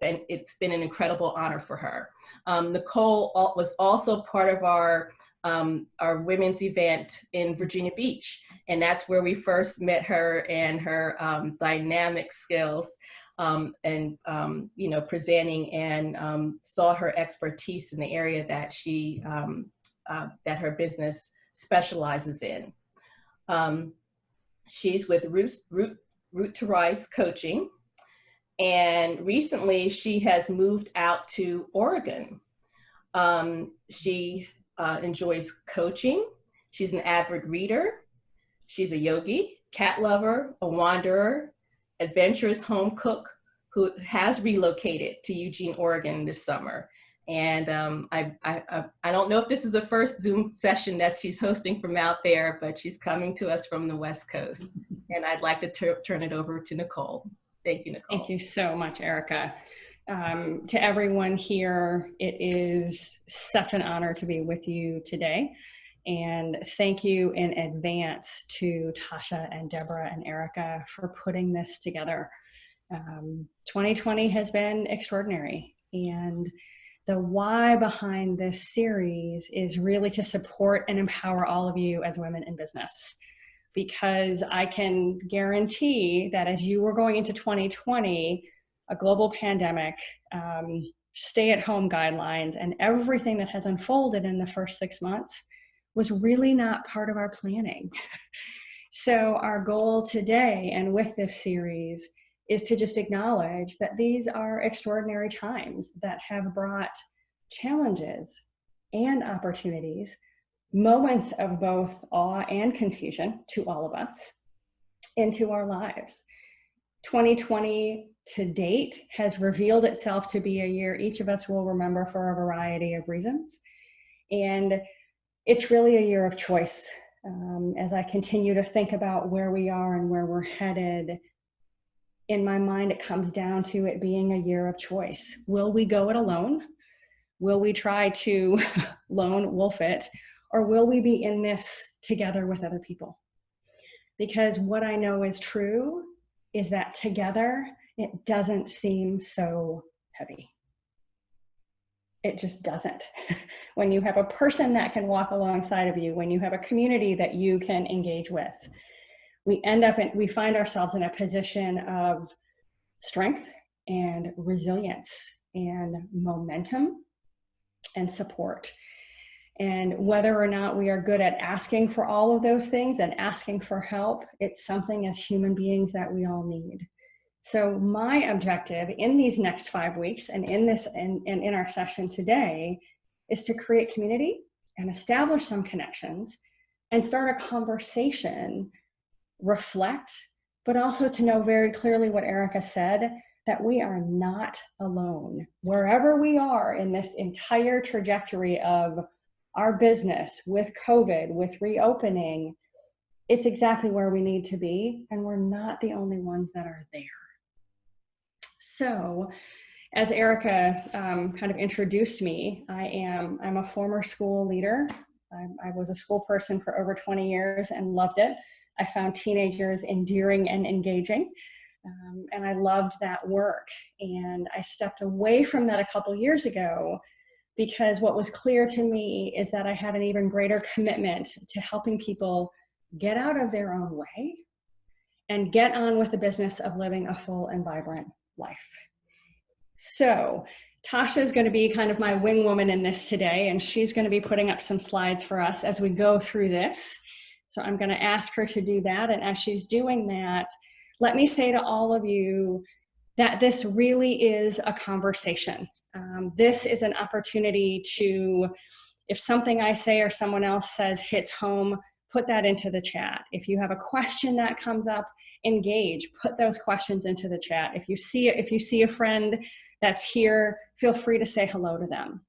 it's been an incredible honor for her. Nicole was also part of our women's event in Virginia Beach. And that's where we first met her and her dynamic skills and presenting, and saw her expertise in the area that that her business specializes in. She's with Root to Rise Coaching, and recently she has moved out to Oregon. She enjoys coaching. She's an avid reader. She's a yogi, cat lover, a wanderer, adventurous home cook who has relocated to Eugene, Oregon this summer. And I don't know if this is the first Zoom session that she's hosting from out there, but she's coming to us from the West Coast. And I'd like to turn it over to Nicole. Thank you, Nicole. Thank you so much, Erica. To everyone here, it is such an honor to be with you today. And thank you in advance to Tasha and Deborah and Erica for putting this together. 2020 has been extraordinary, and the why behind this series is really to support and empower all of you as women in business. Because I can guarantee that as you were going into 2020, a global pandemic, stay-at-home guidelines, and everything that has unfolded in the first 6 months was really not part of our planning. So our goal today and with this series is to just acknowledge that these are extraordinary times that have brought challenges and opportunities, moments of both awe and confusion to all of us into our lives. 2020 to date has revealed itself to be a year each of us will remember for a variety of reasons. And it's really a year of choice. As I continue to think about where we are and where we're headed, in my mind, it comes down to it being a year of choice. Will we go it alone? Will we try to lone wolf it? Or will we be in this together with other people? Because what I know is true is that together, it doesn't seem so heavy. It just doesn't. When you have a person that can walk alongside of you, when you have a community that you can engage with, we find ourselves in a position of strength and resilience and momentum and support. And whether or not we are good at asking for all of those things and asking for help, it's something as human beings that we all need. So my objective in these next 5 weeks and in our session today is to create community and establish some connections and start a conversation, reflect, but also to know very clearly what Erica said, that we are not alone. Wherever we are in this entire trajectory of our business, with COVID, with reopening, it's exactly where we need to be, and we're not the only ones that are there. So, as Erica kind of introduced me, I'm a former school leader. I was a school person for over 20 years and loved it. I found teenagers endearing and engaging, and I loved that work. And I stepped away from that a couple years ago because what was clear to me is that I had an even greater commitment to helping people get out of their own way and get on with the business of living a full and vibrant life. So Tasha is going to be kind of my wing woman in this today, and she's going to be putting up some slides for us as we go through this. So I'm going to ask her to do that. And as she's doing that, let me say to all of you that this really is a conversation. This is an opportunity to, if something I say or someone else says hits home, put that into the chat. If you have a question that comes up, engage, put those questions into the chat. If you see a friend that's here, feel free to say hello to them.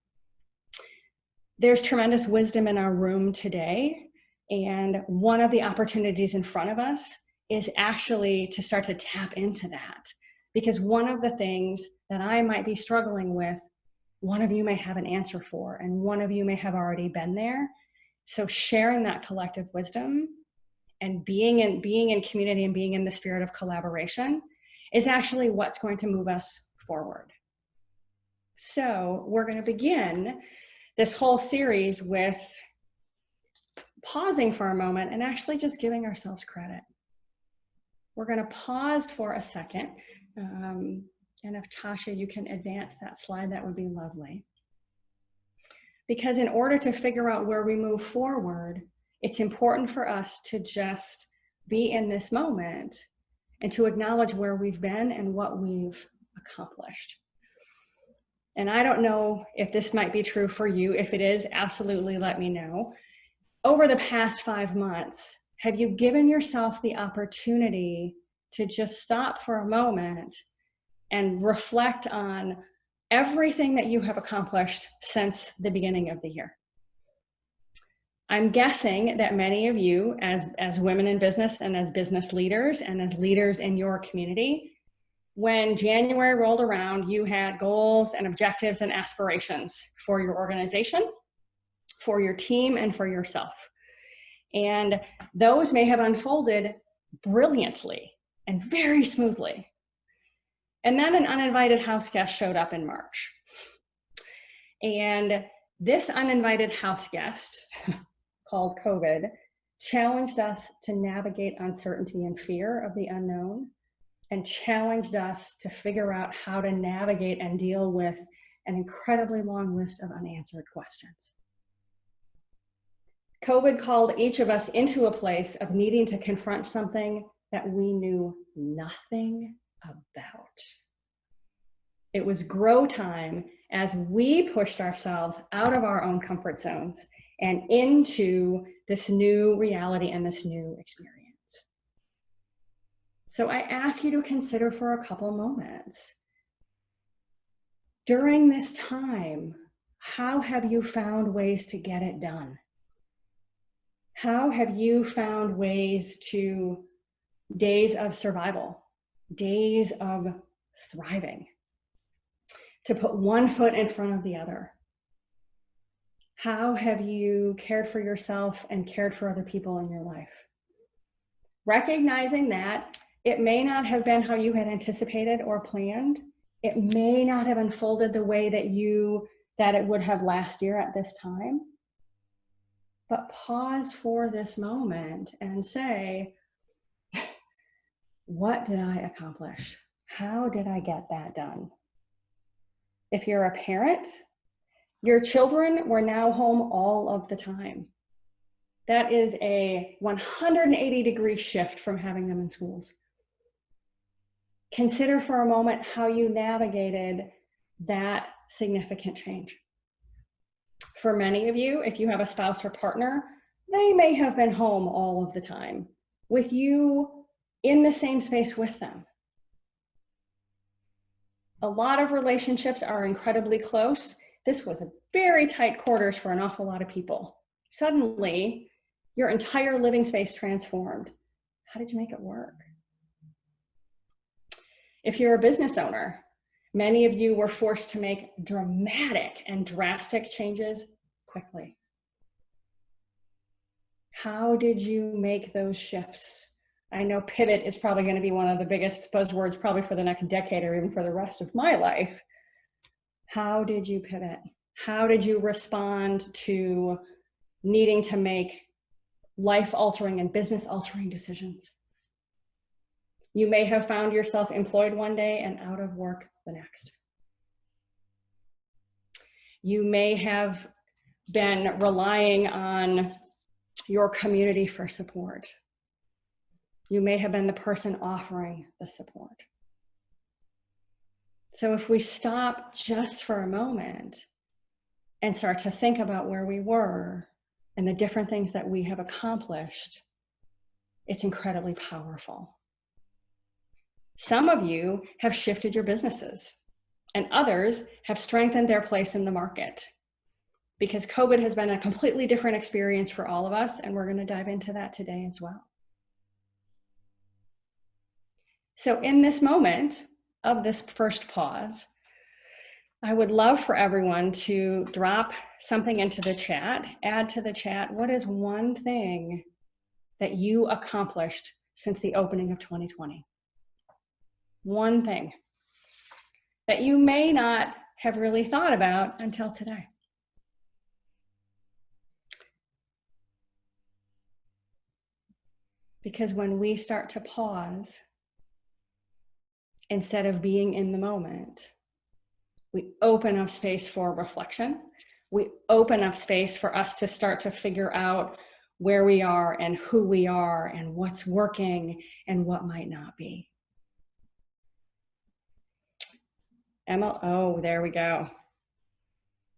There's tremendous wisdom in our room today. And one of the opportunities in front of us is actually to start to tap into that. Because one of the things that I might be struggling with, one of you may have an answer for, and one of you may have already been there. So sharing that collective wisdom and being in community and being in the spirit of collaboration is actually what's going to move us forward. So we're going to begin this whole series with pausing for a moment and actually just giving ourselves credit. We're going to pause for a second. And if Tasha, you can advance that slide, that would be lovely. Because in order to figure out where we move forward, it's important for us to just be in this moment and to acknowledge where we've been and what we've accomplished. And I don't know if this might be true for you. If it is, absolutely let me know. Over the past 5 months, have you given yourself the opportunity to just stop for a moment and reflect on everything that you have accomplished since the beginning of the year? I'm guessing that many of you, as women in business and as business leaders and as leaders in your community, when January rolled around, you had goals and objectives and aspirations for your organization, for your team, and for yourself. And those may have unfolded brilliantly and very smoothly. And then an uninvited house guest showed up in March. And this uninvited house guest, called COVID, challenged us to navigate uncertainty and fear of the unknown, and challenged us to figure out how to navigate and deal with an incredibly long list of unanswered questions. COVID called each of us into a place of needing to confront something that we knew nothing about. It was grow time as we pushed ourselves out of our own comfort zones and into this new reality and this new experience. So I ask you to consider for a couple moments. During this time, how have you found ways to get it done? How have you found ways to days of survival, days of thriving, to put one foot in front of the other? How have you cared for yourself and cared for other people in your life? Recognizing that it may not have been how you had anticipated or planned. It may not have unfolded the way that it would have last year at this time. But pause for this moment and say, what did I accomplish? How did I get that done? If you're a parent, your children were now home all of the time. That is a 180-degree shift from having them in schools. Consider for a moment how you navigated that significant change. For many of you, if you have a spouse or partner, they may have been home all of the time with you in the same space with them. A lot of relationships are incredibly close. This was a very tight quarters for an awful lot of people. Suddenly, your entire living space transformed. How did you make it work? If you're a business owner, many of you were forced to make dramatic and drastic changes quickly. How did you make those shifts? I know pivot is probably going to be one of the biggest buzzwords probably for the next decade or even for the rest of my life. How did you pivot? How did you respond to needing to make life-altering and business-altering decisions? You may have found yourself employed one day and out of work the next. You may have been relying on your community for support. You may have been the person offering the support. So if we stop just for a moment and start to think about where we were and the different things that we have accomplished, it's incredibly powerful. Some of you have shifted your businesses, and others have strengthened their place in the market, because COVID has been a completely different experience for all of us, and we're going to dive into that today as well. So in this moment of this first pause, I would love for everyone to drop something into the chat, add to the chat, what is one thing that you accomplished since the opening of 2020? One thing that you may not have really thought about until today. Because when we start to pause, instead of being in the moment, we open up space for reflection. We open up space for us to start to figure out where we are and who we are and what's working and what might not be. Emma, oh, there we go.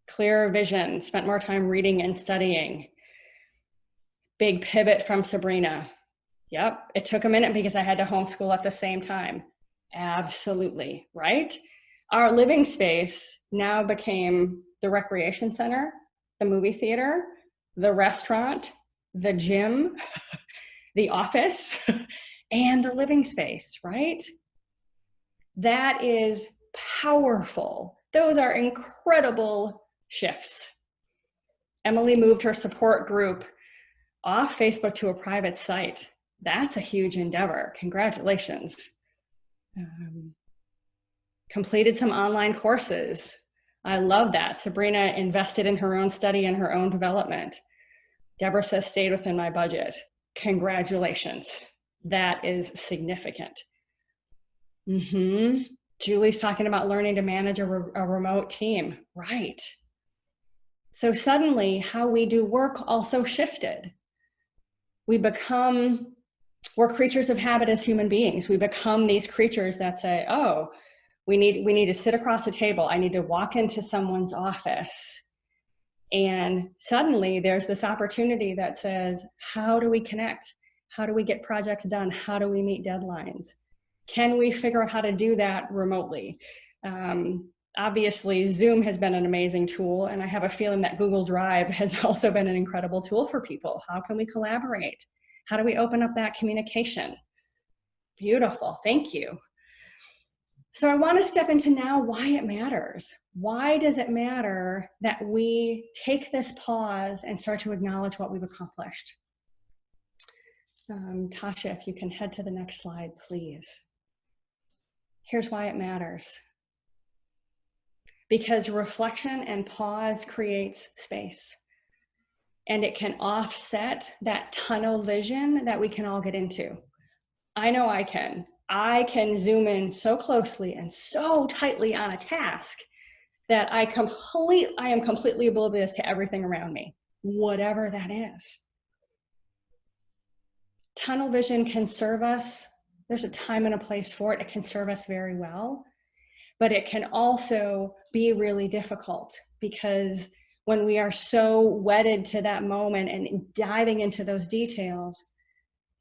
Clearer vision, spent more time reading and studying. Big pivot from Sabrina. Yep, it took a minute because I had to homeschool at the same time. Absolutely, right? Our living space now became the recreation center, the movie theater, the restaurant, the gym, the office, and the living space, right? That is powerful. Those are incredible shifts. Emily moved her support group off Facebook to a private site. That's a huge endeavor. Congratulations. Completed some online courses. I love that. Sabrina invested in her own study and her own development. Deborah says, stayed within my budget. Congratulations. That is significant. Julie's talking about learning to manage a remote team. Right. So suddenly how we do work also shifted. We're creatures of habit as human beings. We become these creatures that say, oh, we need to sit across the table. I need to walk into someone's office. And suddenly there's this opportunity that says, how do we connect? How do we get projects done? How do we meet deadlines? Can we figure out how to do that remotely? Obviously, Zoom has been an amazing tool, and I have a feeling that Google Drive has also been an incredible tool for people. How can we collaborate? How do we open up that communication? Beautiful, thank you. So I want to step into now why it matters. Why does it matter that we take this pause and start to acknowledge what we've accomplished? Tasha, if you can head to the next slide, please. Here's why it matters. Because reflection and pause creates space. And it can offset that tunnel vision that we can all get into. I know I can. I can zoom in so closely and so tightly on a task that I am completely oblivious to everything around me, whatever that is. Tunnel vision can serve us. There's a time and a place for it. It can serve us very well, but it can also be really difficult because when we are so wedded to that moment and diving into those details,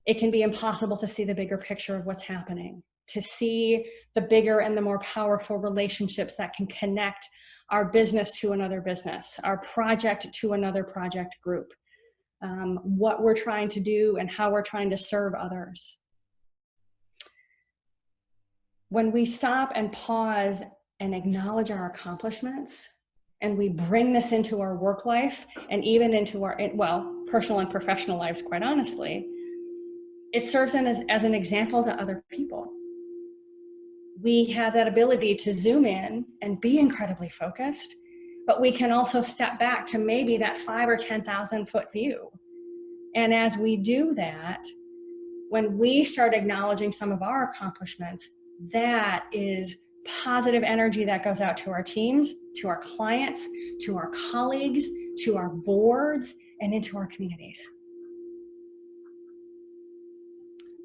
it can be impossible to see the bigger picture of what's happening, to see the bigger and the more powerful relationships that can connect our business to another business, our project to another project group, what we're trying to do and how we're trying to serve others. When we stop and pause and acknowledge our accomplishments, and we bring this into our work life and even into our, well, personal and professional lives, quite honestly, it serves them as an example to other people. We have that ability to zoom in and be incredibly focused, but we can also step back to maybe that 5 or 10,000 foot view. And as we do that, when we start acknowledging some of our accomplishments, that is positive energy that goes out to our teams, to our clients, to our colleagues, to our boards, and into our communities.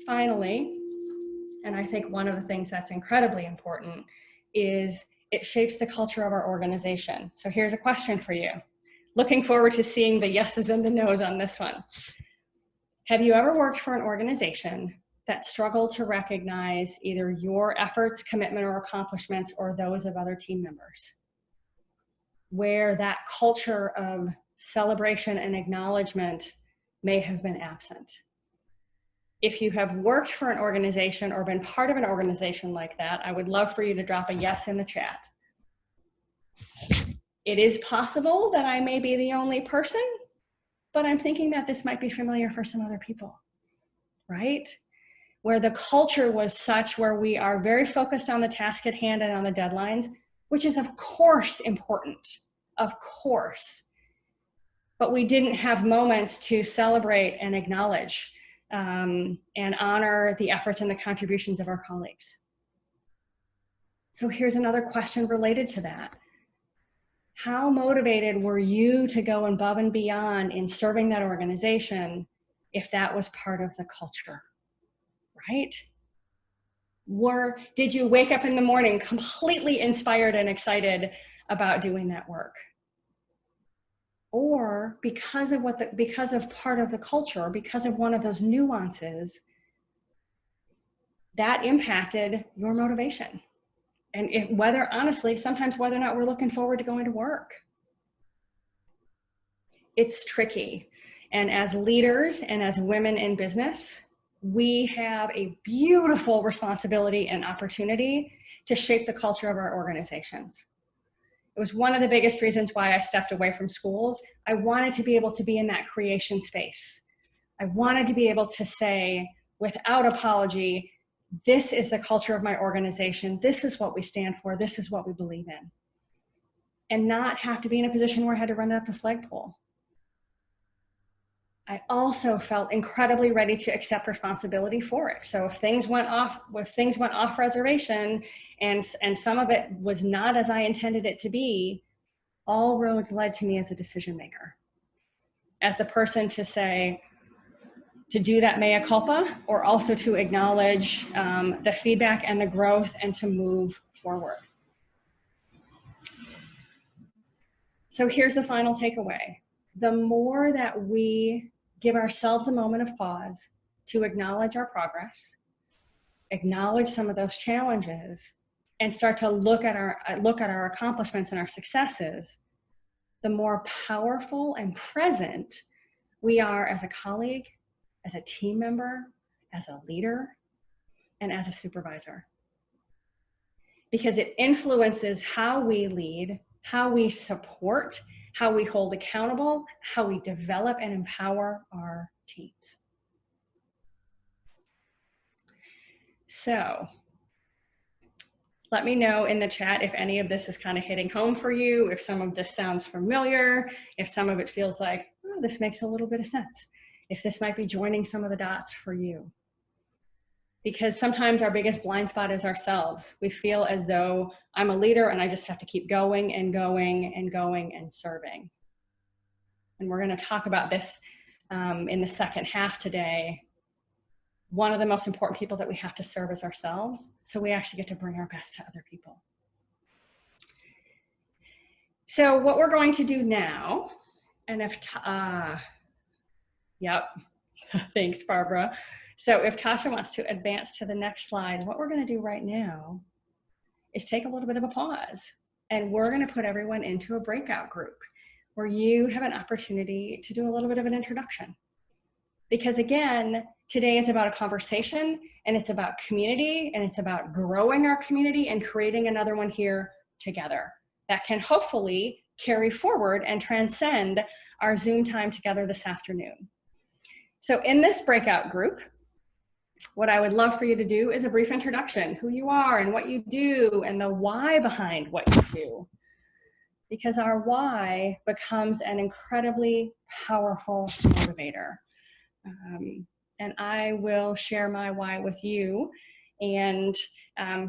Finally, and I think one of the things that's incredibly important is it shapes the culture of our organization. So here's a question for you. Looking forward to seeing the yeses and the nos on this one. Have you ever worked for an organization that struggled to recognize either your efforts, commitment, or accomplishments or those of other team members? Where that culture of celebration and acknowledgement may have been absent. If you have worked for an organization or been part of an organization like that, I would love for you to drop a yes in the chat. It is possible that I may be the only person, but I'm thinking that this might be familiar for some other people, right? Where the culture was such where we are very focused on the task at hand and on the deadlines, which is of course important, of course. But we didn't have moments to celebrate and acknowledge and honor the efforts and the contributions of our colleagues. So here's another question related to that. How motivated were you to go above and beyond in serving that organization if that was part of the culture, right? Did you wake up in the morning completely inspired and excited about doing that work? Or because of part of the culture, or because of one of those nuances, that impacted your motivation. And honestly, sometimes whether or not we're looking forward to going to work. It's tricky. And as leaders and as women in business, we have a beautiful responsibility and opportunity to shape the culture of our organizations. It was one of the biggest reasons why I stepped away from schools. I wanted to be able to be in that creation space. I wanted to be able to say, without apology, this is the culture of my organization. This is what we stand for. This is what we believe in. And not have to be in a position where I had to run up the flagpole. I also felt incredibly ready to accept responsibility for it. So if things went off reservation and some of it was not as I intended it to be, all roads led to me as a decision maker, as the person to say, to do that mea culpa, or also to acknowledge the feedback and the growth and to move forward. So here's the final takeaway. The more that we give ourselves a moment of pause to acknowledge our progress, acknowledge some of those challenges, and start to look at our accomplishments and our successes, the more powerful and present we are as a colleague, as a team member, as a leader, and as a supervisor. Because it influences how we lead, how we support, how we hold accountable, how we develop and empower our teams. So let me know in the chat if any of this is kind of hitting home for you, if some of this sounds familiar, if some of it feels like, oh, this makes a little bit of sense, if this might be joining some of the dots for you. Because sometimes our biggest blind spot is ourselves. We feel as though I'm a leader and I just have to keep going and going and going and serving. And we're going to talk about this in the second half today. One of the most important people that we have to serve is ourselves. So we actually get to bring our best to other people. So what we're going to do now, and yep, thanks, Barbara. So if Tasha wants to advance to the next slide, what we're going to do right now is take a little bit of a pause, and we're going to put everyone into a breakout group where you have an opportunity to do a little bit of an introduction. Because again, today is about a conversation, and it's about community, and it's about growing our community and creating another one here together that can hopefully carry forward and transcend our Zoom time together this afternoon. So in this breakout group, what I would love for you to do is a brief introduction, who you are and what you do and the why behind what you do. Because our why becomes an incredibly powerful motivator. And I will share my why with you. And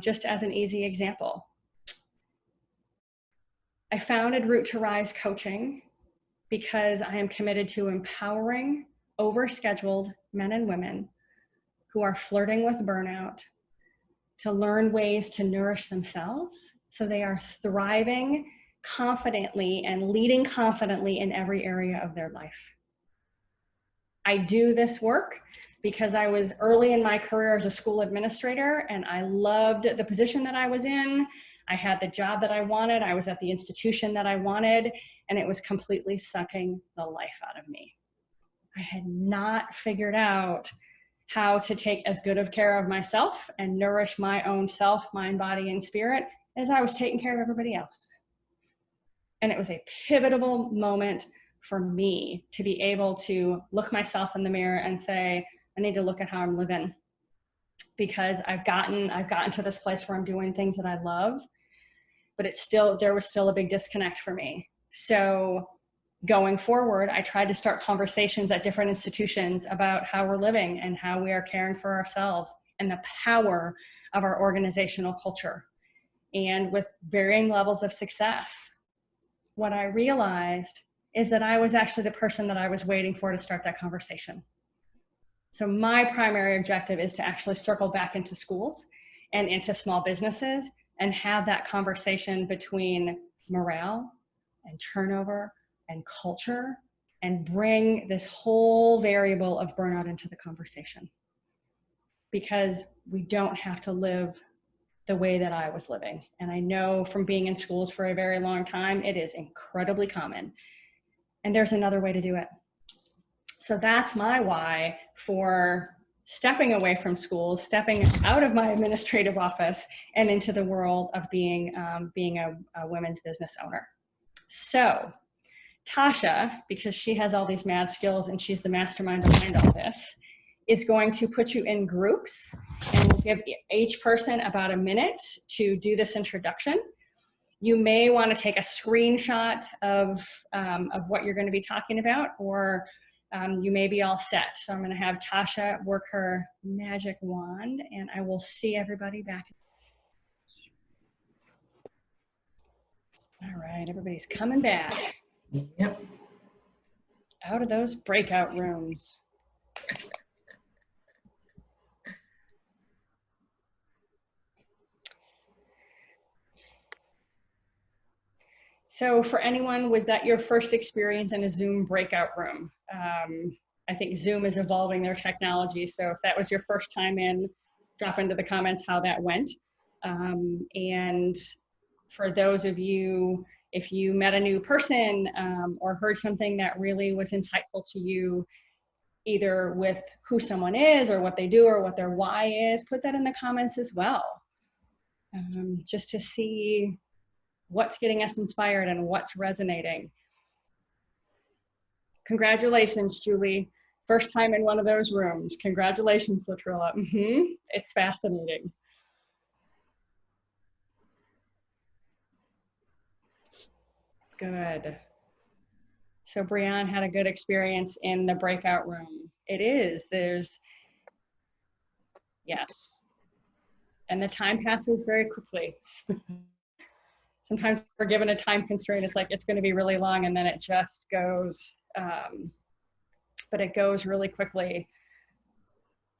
just as an easy example, I founded Root to Rise Coaching because I am committed to empowering overscheduled men and women who are flirting with burnout to learn ways to nourish themselves so they are thriving confidently and leading confidently in every area of their life. I do this work because I was early in my career as a school administrator and I loved the position that I was in. I had the job that I wanted. I was at the institution that I wanted, and it was completely sucking the life out of me. I had not figured out how to take as good of care of myself and nourish my own self, mind, body, and spirit as I was taking care of everybody else. And it was a pivotal moment for me to be able to look myself in the mirror and say, I need to look at how I'm living, because I've gotten to this place where I'm doing things that I love, but there was still a big disconnect for me. So going forward, I tried to start conversations at different institutions about how we're living and how we are caring for ourselves and the power of our organizational culture, and with varying levels of success. What I realized is that I was actually the person that I was waiting for to start that conversation. So my primary objective is to actually circle back into schools and into small businesses and have that conversation between morale and turnover and culture, and bring this whole variable of burnout into the conversation. Because we don't have to live the way that I was living. And I know from being in schools for a very long time, it is incredibly common. And there's another way to do it. So that's my why for stepping away from schools, stepping out of my administrative office and into the world of being a women's business owner. So Tasha, because she has all these mad skills and she's the mastermind behind all this, is going to put you in groups, and we'll give each person about a minute to do this introduction. You may want to take a screenshot of what you're going to be talking about, or you may be all set. So I'm going to have Tasha work her magic wand, and I will see everybody back. All right, everybody's coming back. Yep. Out of those breakout rooms. So for anyone, was that your first experience in a Zoom breakout room? I think Zoom is evolving their technology. So if that was your first time in, drop into the comments how that went. And for those of you, if you met a new person or heard something that really was insightful to you, either with who someone is or what they do or what their why is, put that in the comments as well. Just to see what's getting us inspired and what's resonating. Congratulations, Julie. First time in one of those rooms. Congratulations, Latrilla. It's fascinating. Good. So Brianne had a good experience in the breakout room. It is, yes. And the time passes very quickly. Sometimes we're given a time constraint. It's like, it's going to be really long, and then it just goes, but it goes really quickly.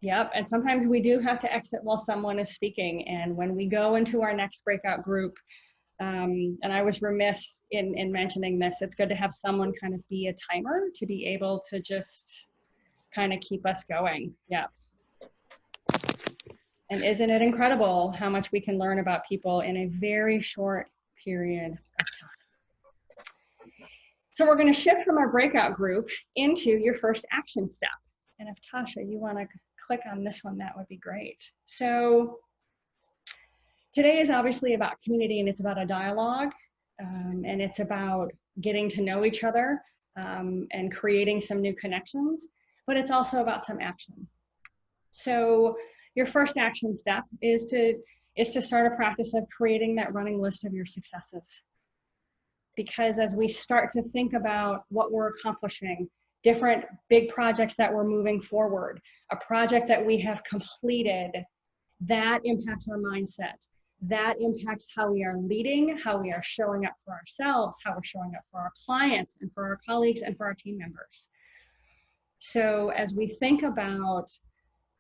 Yep, and sometimes we do have to exit while someone is speaking. And when we go into our next breakout group, and I was remiss in mentioning this, it's good to have someone kind of be a timer to be able to just kind of keep us going. Yeah. And isn't it incredible how much we can learn about people in a very short period of time? So we're going to shift from our breakout group into your first action step. And if Tasha, you want to click on this one, that would be great. So today is obviously about community, and it's about a dialogue, and it's about getting to know each other and creating some new connections, but it's also about some action. So your first action step is to start a practice of creating that running list of your successes. Because as we start to think about what we're accomplishing, different big projects that we're moving forward, a project that we have completed, that impacts our mindset. That impacts how we are leading, how we are showing up for ourselves, how we're showing up for our clients and for our colleagues and for our team members. So as we think about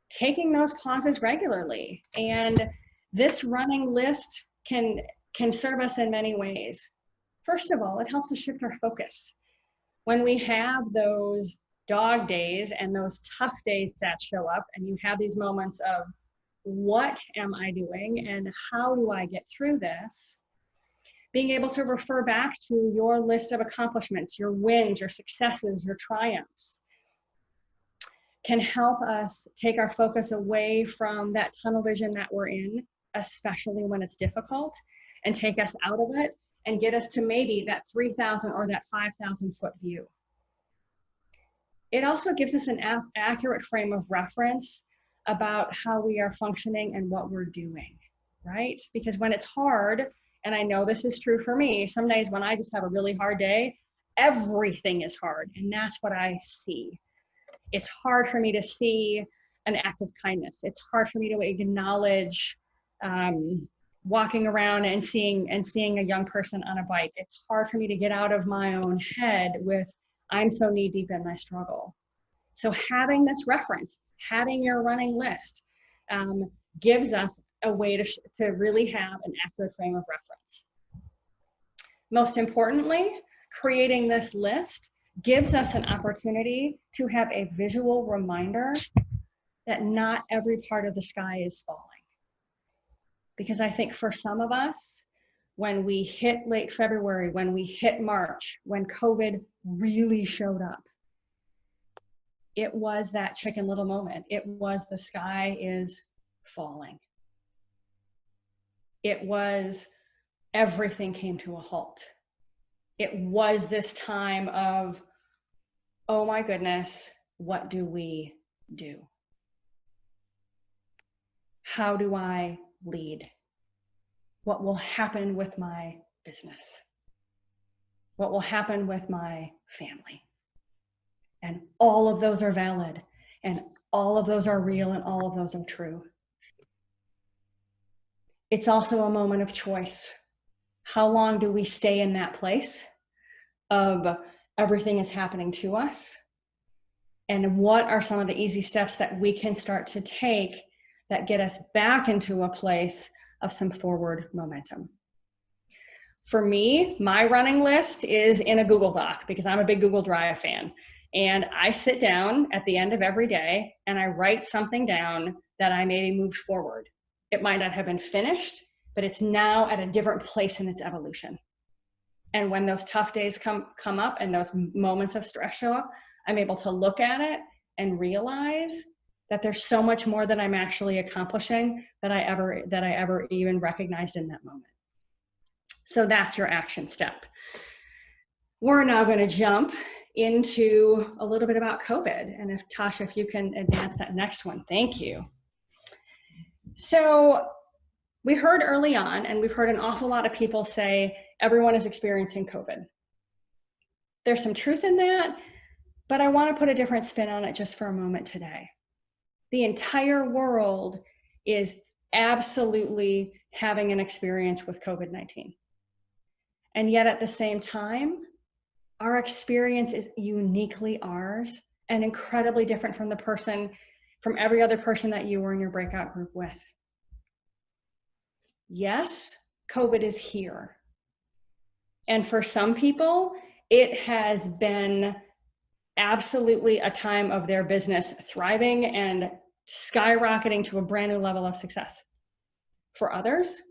taking those pauses regularly, and this running list can serve us in many ways. First of all, it helps us shift our focus. When we have those dog days and those tough days that show up, and you have these moments of, what am I doing and how do I get through this? Being able to refer back to your list of accomplishments, your wins, your successes, your triumphs, can help us take our focus away from that tunnel vision that we're in, especially when it's difficult, and take us out of it and get us to maybe that 3,000 or that 5,000 foot view. It also gives us an accurate frame of reference about how we are functioning and what we're doing, right? Because when it's hard, And I know this is true for me. Some days when I just have a really hard day, everything is hard. And that's what I see. It's hard for me to see an act of kindness. It's hard for me to acknowledge walking around and seeing a young person on a bike. It's hard for me to get out of my own head with, I'm so knee deep in my struggle. So having this reference, having your running list, gives us a way to really have an accurate frame of reference. Most importantly, creating this list gives us an opportunity to have a visual reminder that not every part of the sky is falling. Because I think for some of us, when we hit late February, when we hit March, when COVID really showed up, it was that Chicken Little moment. It was the sky is falling. It was everything came to a halt. It was this time of, oh my goodness, what do we do? How do I lead? What will happen with my business? What will happen with my family? And all of those are valid, and all of those are real, and all of those are true. It's also a moment of choice. How long do we stay in that place of everything is happening to us? And what are some of the easy steps that we can start to take that get us back into a place of some forward momentum? For me, my running list is in a Google Doc because I'm a big Google Drive fan. And I sit down at the end of every day and I write something down that I maybe moved forward. It might not have been finished, but it's now at a different place in its evolution. And when those tough days come up and those moments of stress show up, I'm able to look at it and realize that there's so much more that I'm actually accomplishing that I ever even recognized in that moment. So that's your action step. We're now going to jump into a little bit about COVID. And if Tasha, if you can advance that next one, thank you. So we heard early on, and we've heard an awful lot of people say, everyone is experiencing COVID. There's some truth in that, but I want to put a different spin on it just for a moment today. The entire world is absolutely having an experience with COVID-19. And yet at the same time, our experience is uniquely ours and incredibly different from every other person that you were in your breakout group with. Yes, COVID is here. And for some people, it has been absolutely a time of their business thriving and skyrocketing to a brand new level of success. For others,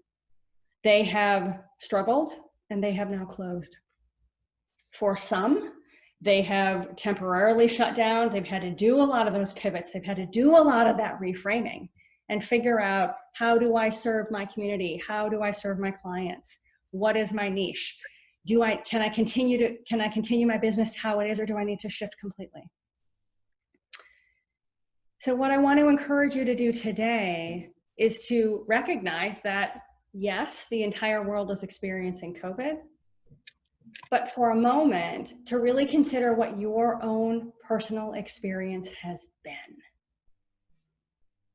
they have struggled and they have now closed. For some, they have temporarily shut down. They've had to do a lot of those pivots. They've had to do a lot of that reframing and figure out, how do I serve my community? How do I serve my clients? What is my niche? Can I continue my business how it is, or do I need to shift completely? So what I want to encourage you to do today is to recognize that, yes, the entire world is experiencing COVID, but for a moment to really consider what your own personal experience has been.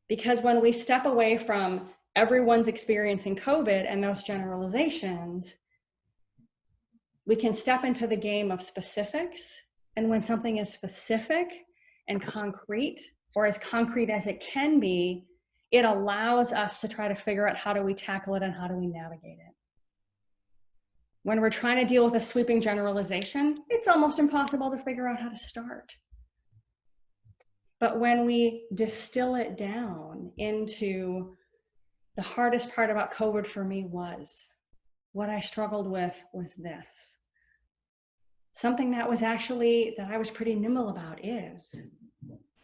Because when we step away from everyone's experiencing COVID and those generalizations, we can step into the game of specifics. And when something is specific and concrete, or as concrete as it can be, it allows us to try to figure out, how do we tackle it and how do we navigate it? When we're trying to deal with a sweeping generalization, it's almost impossible to figure out how to start. But when we distill it down into, the hardest part about COVID for me was, what I struggled with was this. Something that I was pretty nimble about is,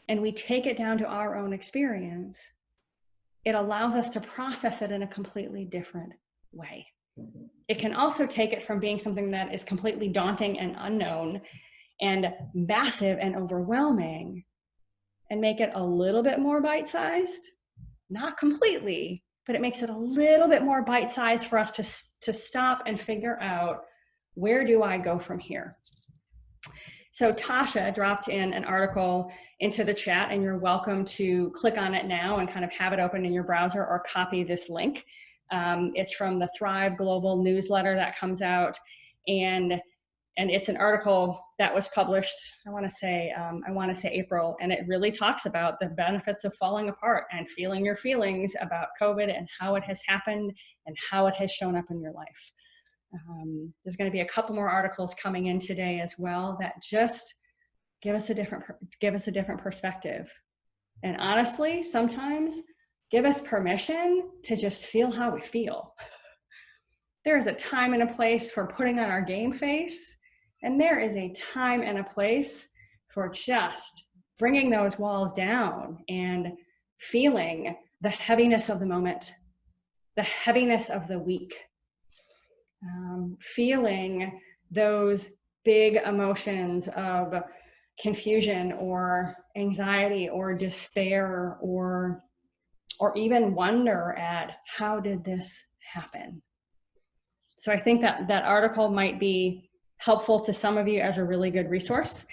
and we take it down to our own experience, it allows us to process it in a completely different way. It can also take it from being something that is completely daunting and unknown and massive and overwhelming, and make it a little bit more bite-sized, not completely, but it makes it a little bit more bite-sized for us to stop and figure out, where do I go from here? So Tasha dropped in an article into the chat, and you're welcome to click on it now and kind of have it open in your browser or copy this link. It's from the Thrive Global newsletter that comes out, and it's an article that was published, I want to say April, and it really talks about the benefits of falling apart and feeling your feelings about COVID and how it has happened and how it has shown up in your life. There's going to be a couple more articles coming in today as well that just give us a different perspective. And honestly, sometimes give us permission to just feel how we feel. There is a time and a place for putting on our game face, and there is a time and a place for just bringing those walls down and feeling the heaviness of the moment, the heaviness of the week. Feeling those big emotions of confusion or anxiety or despair or even wonder at, how did this happen? So I think that article might be helpful to some of you as a really good resource.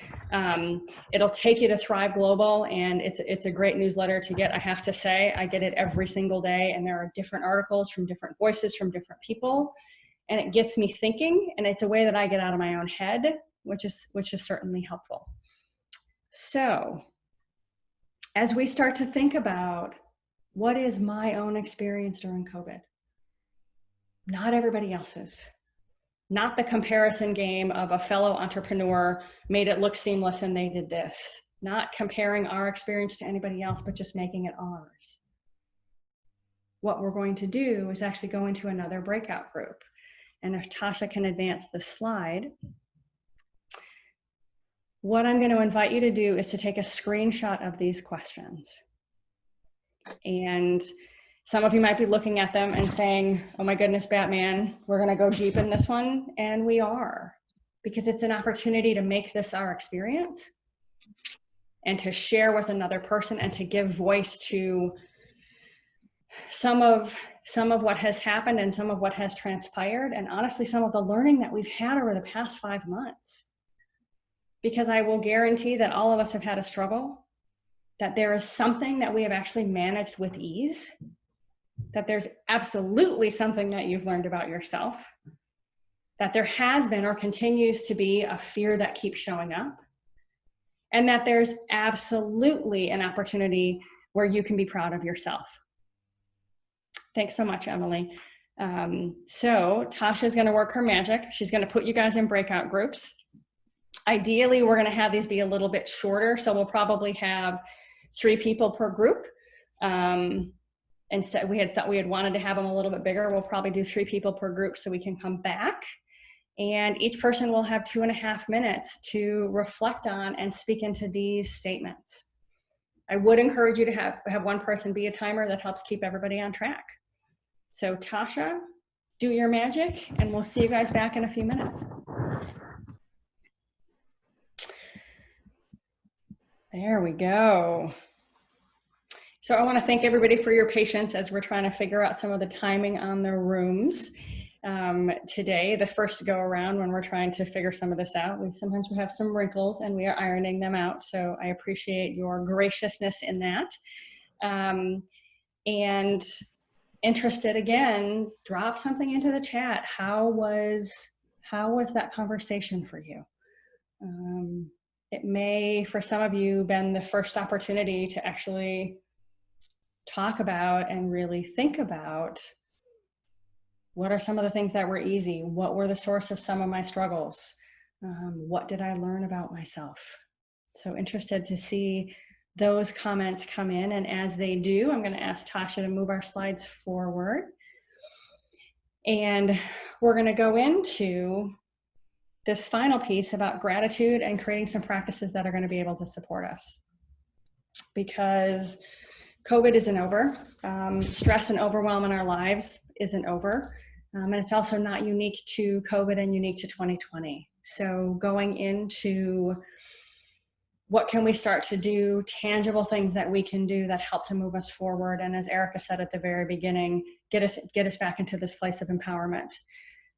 It'll take you to Thrive Global, and it's a great newsletter to get. I have to say, I get it every single day, and there are different articles from different voices from different people. And it gets me thinking, and it's a way that I get out of my own head, which is certainly helpful. So as we start to think about, what is my own experience during COVID? Not everybody else's. Not the comparison game of a fellow entrepreneur made it look seamless and they did this. Not comparing our experience to anybody else, but just making it ours. What we're going to do is actually go into another breakout group. And if Tasha can advance the slide, what I'm going to invite you to do is to take a screenshot of these questions. And some of you might be looking at them and saying, oh my goodness, Batman, we're going to go deep in this one. And we are, because it's an opportunity to make this our experience and to share with another person and to give voice to some of what has happened and some of what has transpired, and honestly, some of the learning that we've had over the past 5 months. Because I will guarantee that all of us have had a struggle, that there is something that we have actually managed with ease, that there's absolutely something that you've learned about yourself, that there has been or continues to be a fear that keeps showing up, and that there's absolutely an opportunity where you can be proud of yourself. Thanks so much, Emily. So Tasha's going to work her magic. She's going to put you guys in breakout groups. Ideally, we're going to have these be a little bit shorter, so we'll probably have 3 people per group. Instead, we had wanted to have them a little bit bigger. We'll probably do 3 people per group so we can come back. And each person will have 2.5 minutes to reflect on and speak into these statements. I would encourage you to have one person be a timer. That helps keep everybody on track. So Tasha, do your magic, and we'll see you guys back in a few minutes. There we go. So I want to thank everybody for your patience as we're trying to figure out some of the timing on the rooms today, the first go around when we're trying to figure some of this out. Sometimes we have some wrinkles and we are ironing them out. So I appreciate your graciousness in that. And interested, again, drop something into the chat. How was that conversation for you? It may, for some of you, been the first opportunity to actually talk about and really think about, what are some of the things that were easy? What were the source of some of my struggles? What did I learn about myself? So interested to see those comments come in. And as they do, I'm going to ask Tasha to move our slides forward. And we're going to go into this final piece about gratitude and creating some practices that are going to be able to support us. Because COVID isn't over. Stress and overwhelm in our lives isn't over. And it's also not unique to COVID and unique to 2020. So going into What can we start to do? Tangible things that we can do that help to move us forward. And as Erica said at the very beginning, get us back into this place of empowerment.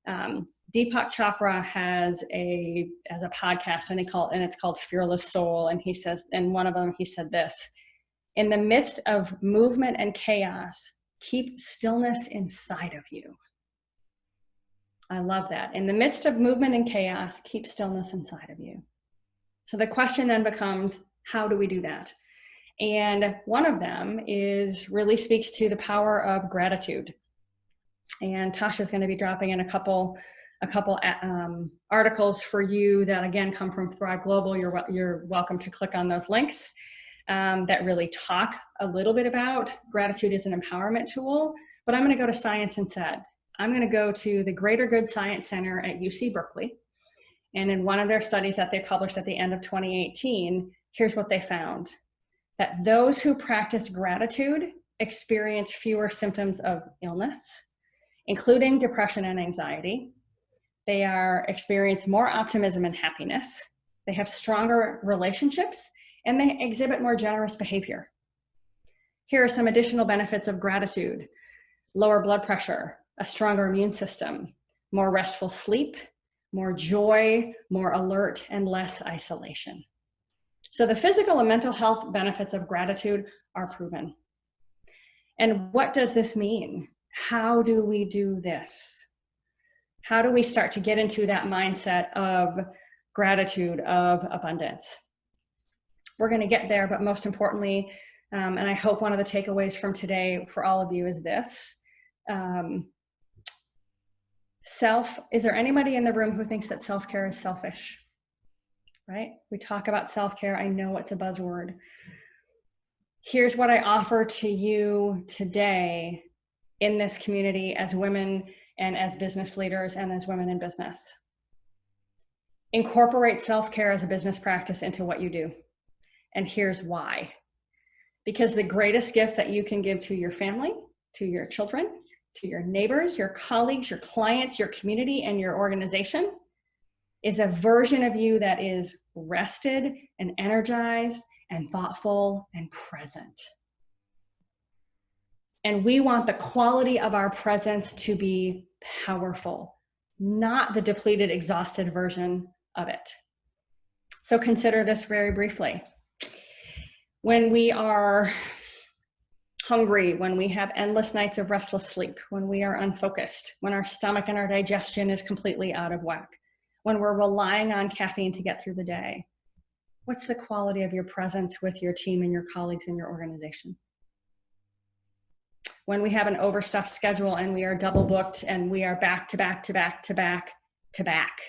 Deepak Chopra has a podcast, and it's called Fearless Soul. And he says, in one of them, he said this: in the midst of movement and chaos, keep stillness inside of you. I love that. In the midst of movement and chaos, keep stillness inside of you. So the question then becomes, how do we do that? And one of them really speaks to the power of gratitude. And Tasha's going to be dropping in a couple articles for you that, again, come from Thrive Global. You're welcome to click on those links that really talk a little bit about gratitude as an empowerment tool. But I'm going to go to science instead. I'm going to go to the Greater Good Science Center at UC Berkeley. And in one of their studies that they published at the end of 2018, here's what they found: that those who practice gratitude experience fewer symptoms of illness, including depression and anxiety. They experience more optimism and happiness. They have stronger relationships, and they exhibit more generous behavior. Here are some additional benefits of gratitude: lower blood pressure, a stronger immune system, more restful sleep, more joy, more alert, and less isolation. So the physical and mental health benefits of gratitude are proven. And what does this mean? How do we do this? How do we start to get into that mindset of gratitude, of abundance? We're going to get there, but most importantly, and I hope one of the takeaways from today for all of you is this. Is there anybody in the room who thinks that self-care is selfish? Right? We talk about self-care. I know it's a buzzword. Here's what I offer to you today in this community as women and as business leaders and as women in business. Incorporate self-care as a business practice into what you do. And here's why. Because the greatest gift that you can give to your family, to your children, to your neighbors, your colleagues, your clients, your community, and your organization is a version of you that is rested and energized and thoughtful and present. And we want the quality of our presence to be powerful, not the depleted, exhausted version of it. So consider this very briefly. When we are hungry, when we have endless nights of restless sleep, when we are unfocused, when our stomach and our digestion is completely out of whack, when we're relying on caffeine to get through the day, what's the quality of your presence with your team and your colleagues in your organization? When we have an overstuffed schedule and we are double booked and we are back to back to back to back to back,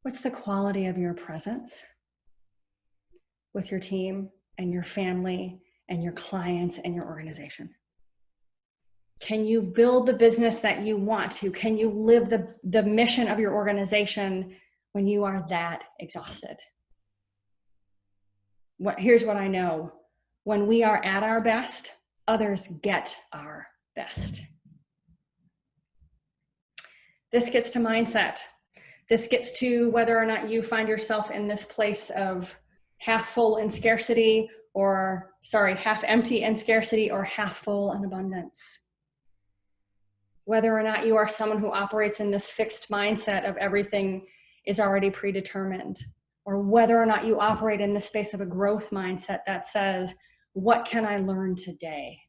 what's the quality of your presence with your team and your family and your clients and your organization? Can you build the business that you want to? Can you live the mission of your organization when you are that exhausted? Here's what I know. When we are at our best, others get our best. This gets to mindset. This gets to whether or not you find yourself in this place of half full in scarcity, half empty in scarcity, or half full in abundance. Whether or not you are someone who operates in this fixed mindset of everything is already predetermined, or whether or not you operate in the space of a growth mindset that says, what can I learn today?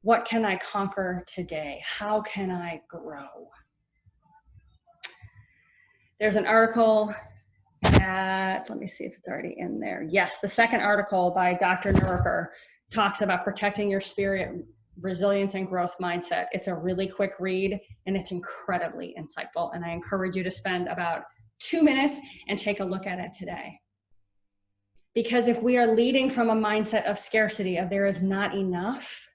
What can I conquer today? How can I grow? There's an article let me see if it's already in there. Yes, the second article by Dr. Nurker talks about protecting your spirit, resilience, and growth mindset. It's a really quick read and it's incredibly insightful. And I encourage you to spend about 2 minutes and take a look at it today. Because if we are leading from a mindset of scarcity, of there is not enough,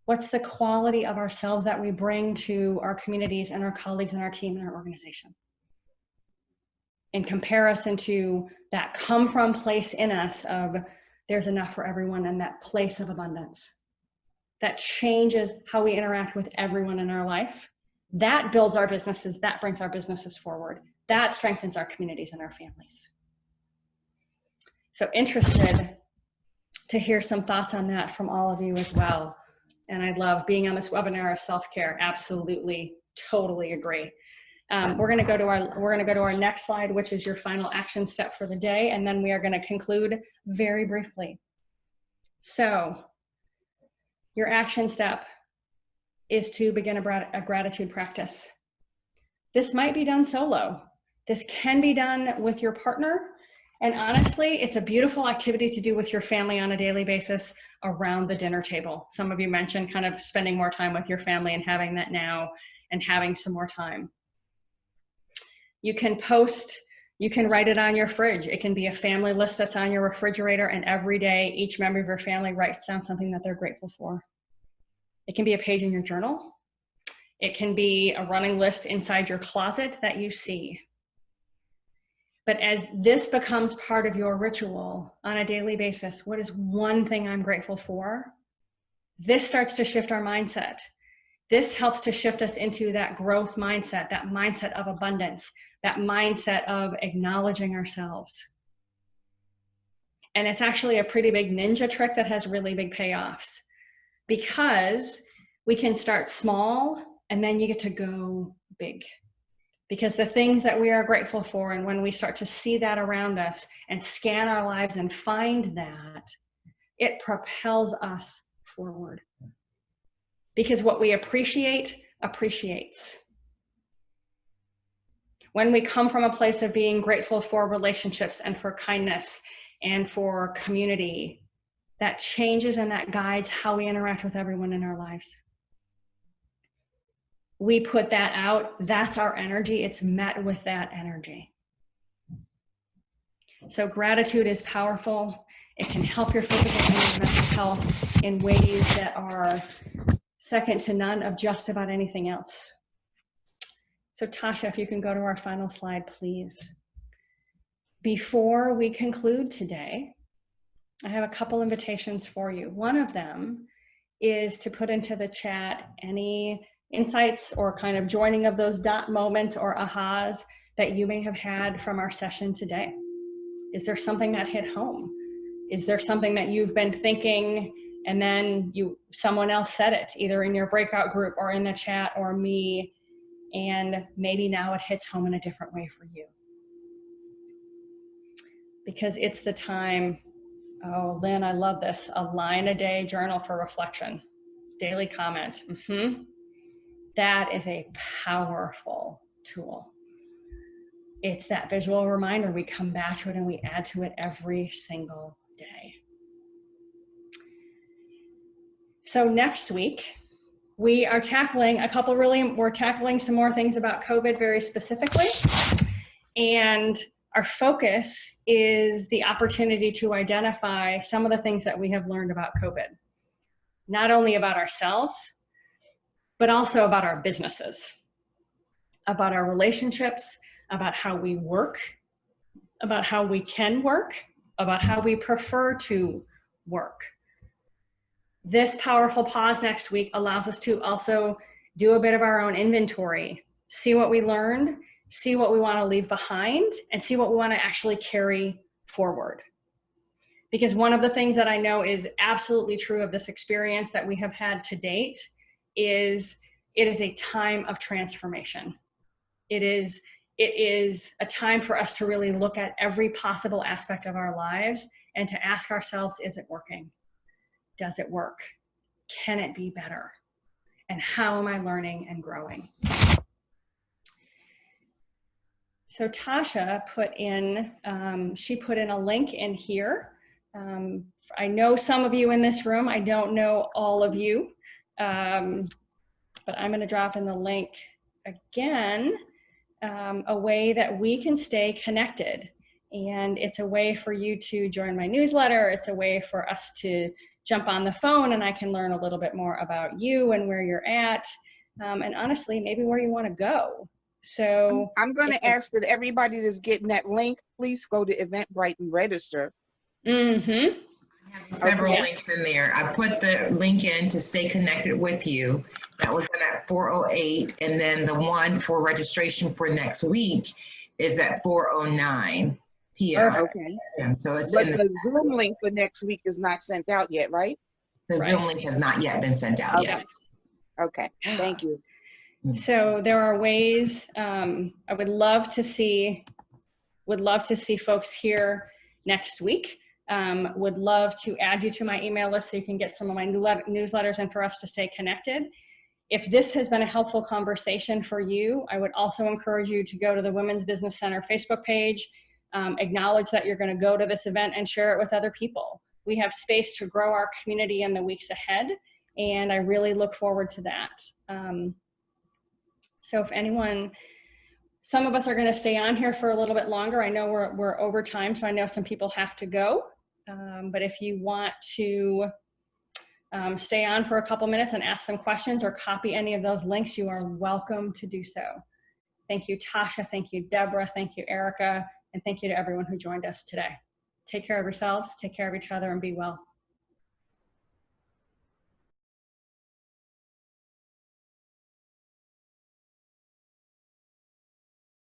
what's the quality of ourselves that we bring to our communities and our colleagues and our team and our organization? In comparison to that come from place in us of there's enough for everyone, and that place of abundance that changes how we interact with everyone in our life. That builds our businesses, that brings our businesses forward, that strengthens our communities and our families. So interested to hear some thoughts on that from all of you as well. And I love being on this webinar of self-care. Absolutely, totally agree. We're going to go to our next slide, which is your final action step for the day, and then we are going to conclude very briefly. So, your action step is to begin a gratitude practice. This might be done solo. This can be done with your partner. And honestly, it's a beautiful activity to do with your family on a daily basis around the dinner table. Some of you mentioned kind of spending more time with your family and having that now and having some more time. You can write it on your fridge. It can be a family list that's on your refrigerator, and every day, each member of your family writes down something that they're grateful for. It can be a page in your journal. It can be a running list inside your closet that you see. But as this becomes part of your ritual on a daily basis, what is one thing I'm grateful for? This starts to shift our mindset. This helps to shift us into that growth mindset, that mindset of abundance, that mindset of acknowledging ourselves. And it's actually a pretty big ninja trick that has really big payoffs, because we can start small and then you get to go big. Because the things that we are grateful for, and when we start to see that around us and scan our lives and find that, it propels us forward. Because what we appreciate appreciates. When we come from a place of being grateful for relationships and for kindness and for community, that changes and that guides how we interact with everyone in our lives. We put that out, that's our energy, it's met with that energy. So gratitude is powerful. It can help your physical and mental health in ways that are second to none of just about anything else. So Tasha, if you can go to our final slide, please. Before we conclude today, I have a couple invitations for you. One of them is to put into the chat any insights or kind of joining of those dot moments or ahas that you may have had from our session today. Is there something that hit home? Is there something that you've been thinking and then someone else said it, either in your breakout group or in the chat or me, and maybe now it hits home in a different way for you? Because it's the time. Oh, Lynn, I love this. A line a day journal for reflection. Daily comment. That is a powerful tool. It's that visual reminder. We come back to it and we add to it every single day. So next week, we are tackling we're tackling some more things about COVID very specifically. And our focus is the opportunity to identify some of the things that we have learned about COVID, not only about ourselves, but also about our businesses, about our relationships, about how we work, about how we can work, about how we prefer to work. This powerful pause next week allows us to also do a bit of our own inventory, see what we learned, see what we want to leave behind, and see what we want to actually carry forward. Because one of the things that I know is absolutely true of this experience that we have had to date is it is a time of transformation. It is a time for us to really look at every possible aspect of our lives and to ask ourselves, is it working? Does it work? Can it be better? And how am I learning and growing? So Tasha put in a link in here. I know some of you in this room. I don't know all of you, but I'm going to drop in the link again, a way that we can stay connected. And it's a way for you to join my newsletter. It's a way for us to jump on the phone and I can learn a little bit more about you and where you're at, and honestly, maybe where you want to go. So I'm going to ask that everybody that's getting that link, please go to Eventbrite and register. I have several links in there. I put the link in to stay connected with you. That was in at 4:08, and then the one for registration for next week is at 4:09. p.m. Okay. So it's But in the Zoom link for next week is not sent out yet, right? the Zoom link has not yet been sent out Okay. yet. Okay, thank you. So there are ways, I would love to see folks here next week. Would love to add you to my email list so you can get some of my newsletters and for us to stay connected. If this has been a helpful conversation for you, I would also encourage you to go to the Women's Business Center Facebook page, acknowledge that you're going to go to this event and share it with other people. We have space to grow our community in the weeks ahead, and I really look forward to that. So if anyone, some of us are going to stay on here for a little bit longer. I know we're over time, so I know some people have to go. But if you want to stay on for a couple minutes and ask some questions or copy any of those links, you are welcome to do so. Thank you, Tasha. Thank you, Deborah. Thank you, Erica. And thank you to everyone who joined us today. Take care of yourselves, take care of each other, and be well.